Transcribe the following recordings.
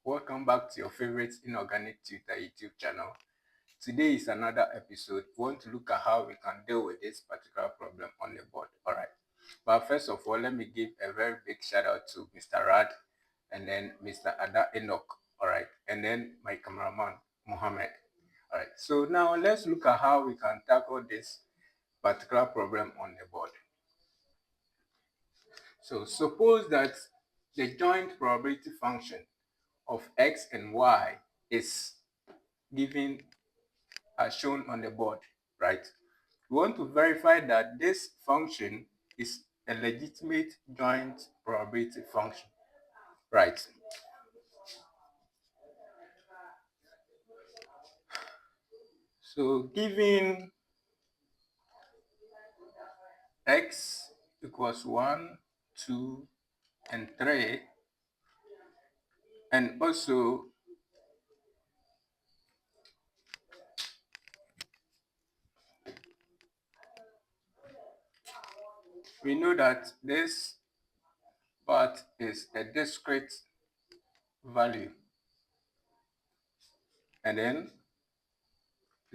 Welcome back to your favorite Inorganic Tutor YouTube channel. Today is another episode. We want to look at how we can deal with this particular problem on the board. Alright. But first of all, let me give a very big shout out to Mr. Rad and then Mr. Ada Enoch. Alright. And then my cameraman, Mohammed. Alright. So now let's look at how we can tackle this particular problem on the board. So suppose that the joint probability function of x and y is given as shown on the board, right? We want to verify that this function is a legitimate joint probability function, right? So given x equals 1, 2, and 3, and also we know that this part is a discrete value, and then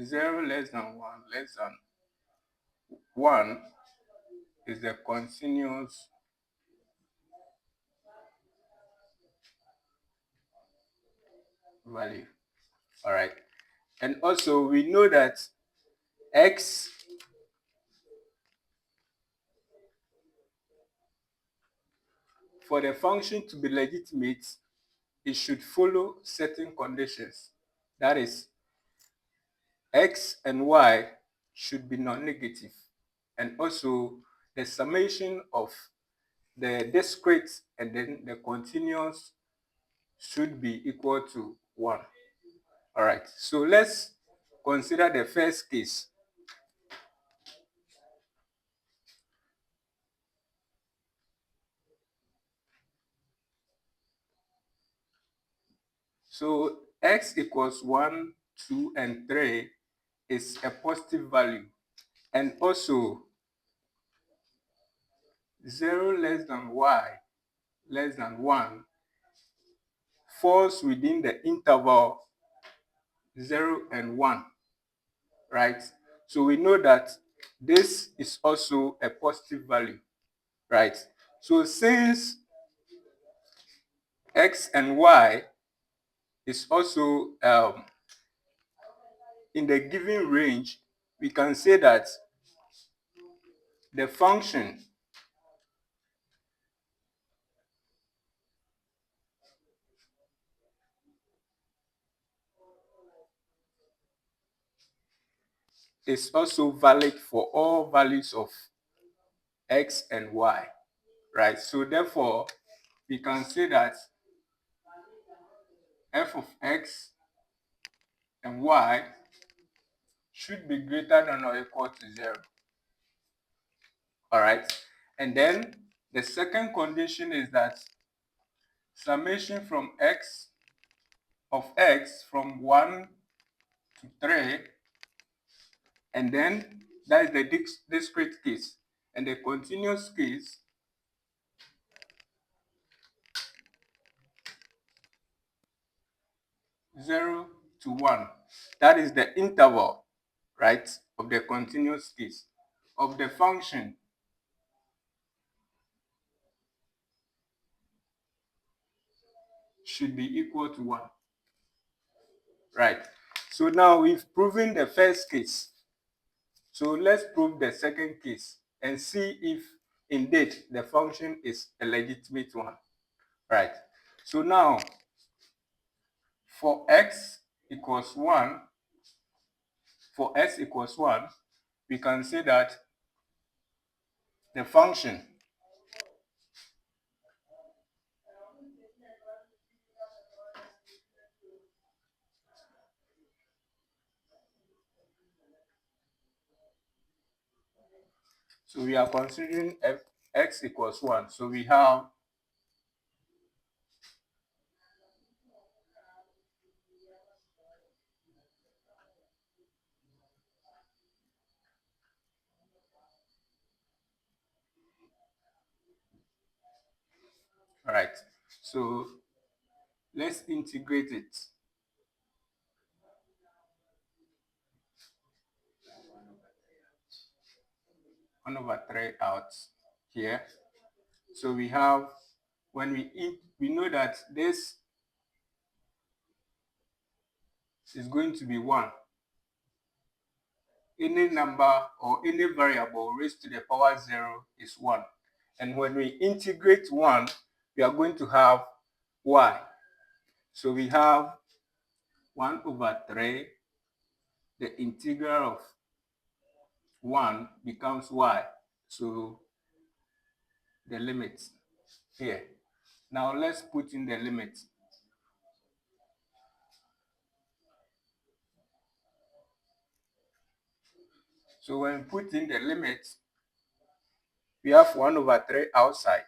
0 less than 1 less than 1 is the continuous value. All right. And also we know that x for the function to be legitimate, it should follow certain conditions. That is, x and y should be non-negative. And also the summation of the discrete and then the continuous should be equal to 1. All right. So let's consider the first case. So x equals 1, 2, and 3 is a positive value. And also 0 less than y less than 1 falls within the interval 0 and 1, right? So we know that this is also a positive value, right? So since x and y is also in the given range, we can say that the function is also valid for all values of x and y, right? So therefore, we can say that f of x and y should be greater than or equal to 0. All right. And then the second condition is that summation from x of x from 1 to 3, and then that is the discrete case. And the continuous case (0 to 1). That is the interval, right, of the continuous case of the function should be equal to 1. Right. So now we've proven the first case. So let's prove the second case and see if indeed the function is a legitimate one. Right. So now for x equals 1, we can say that the function so we are considering x equals 1. So we have right. So Let's integrate it. One over 3 out here. So we have, when we know that this is going to be 1. Any number or any variable raised to the power 0 is 1. And when we integrate 1, we are going to have y. So we have 1 over 3. The integral of 1 becomes y. So the limit here. Now let's put in the limit. So when we put in the limit, we have 1 over 3 outside.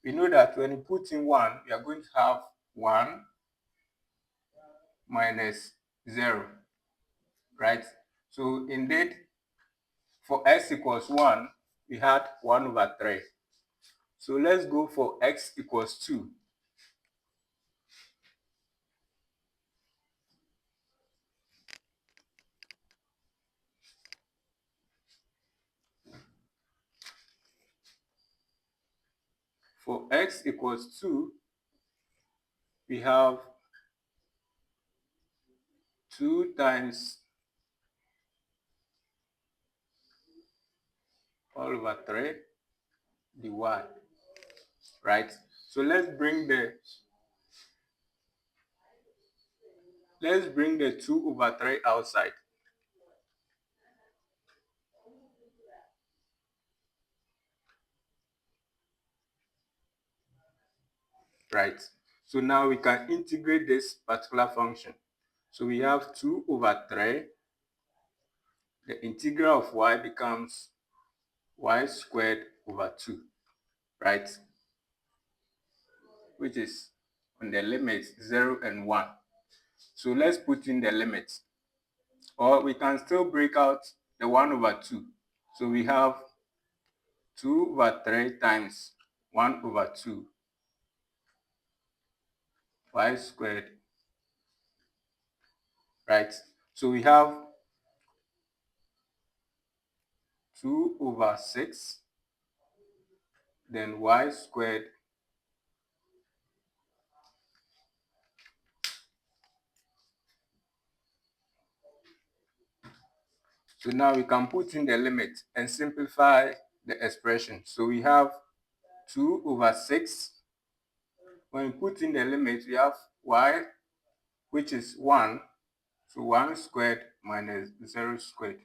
We know that when we put in 1, we are going to have 1 minus 0, right? So indeed, for x equals 1, we had 1 over 3. So let's go for x equals 2. For x equals 2, we have 2 times all over 3 dy, right? So let's bring the 2 over 3 outside. Right? So now we can integrate this particular function. So we have 2 over 3. The integral of y becomes y squared over 2, right? Which is on the limits 0 and 1. So let's put in the limits. Or we can still break out the 1 over 2. So we have 2 over 3 times 1 over 2 y squared, right? So we have 2 over 6, then y squared So now we can put in the limit and simplify the expression. So we have 2 over 6. When we put in the limit, we have y, which is 1. So 1 squared minus 0 squared,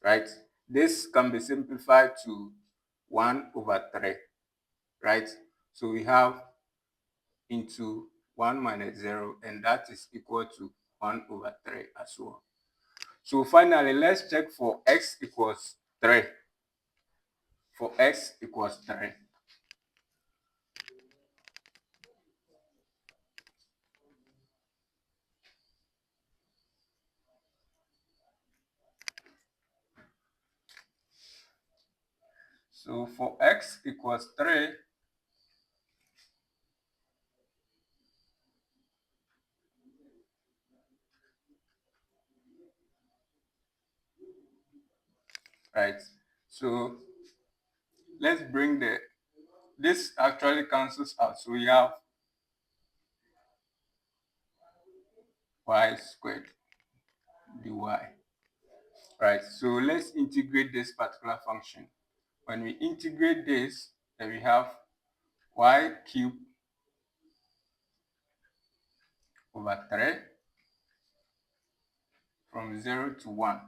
right? This can be simplified to 1 over 3, right? So we have into 1 minus 0, and that is equal to 1 over 3 as well. So finally, let's check for x equals 3. For x equals 3. So for x equals 3, right? So let's bring this actually cancels out. So we have y squared dy, right? So let's integrate this particular function. When we integrate this, then we have y cubed over 3 from 0 to 1,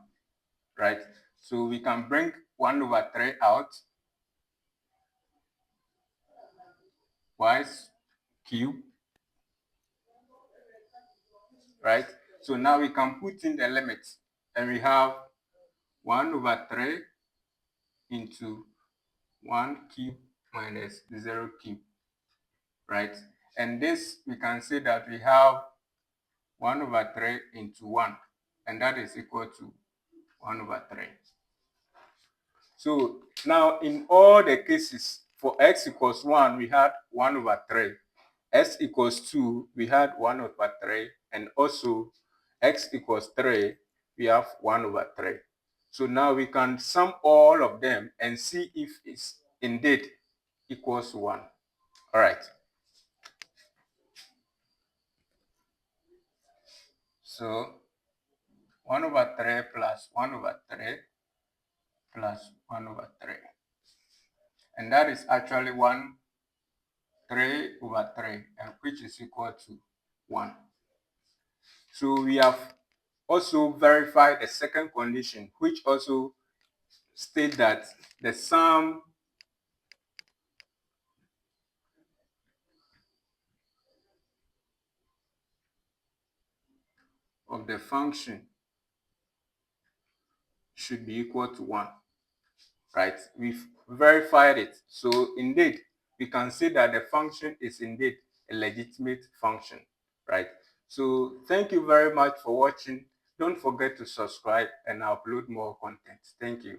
right? So we can bring 1 over 3 out, y cubed, right? So now we can put in the limits, and we have 1 over 3 into 1 cube minus 0 cube, right? And this, we can say that we have 1 over 3 into 1, and that is equal to 1 over 3. So now in all the cases, for x equals 1, we had 1 over 3. s equals 2, we had 1 over 3, and also x equals 3, we have 1 over 3. So now we can sum all of them and see if it's indeed equals 1. All right. So 1 over 3 plus 1 over 3 plus 1 over 3. And that is actually 3 over 3, and which is equal to 1. So we have also verified the second condition, which also states that the sum of the function should be equal to 1. Right? We've verified it. So indeed, we can say that the function is indeed a legitimate function. Right? So thank you very much for watching. Don't forget to subscribe and upload more content. Thank you.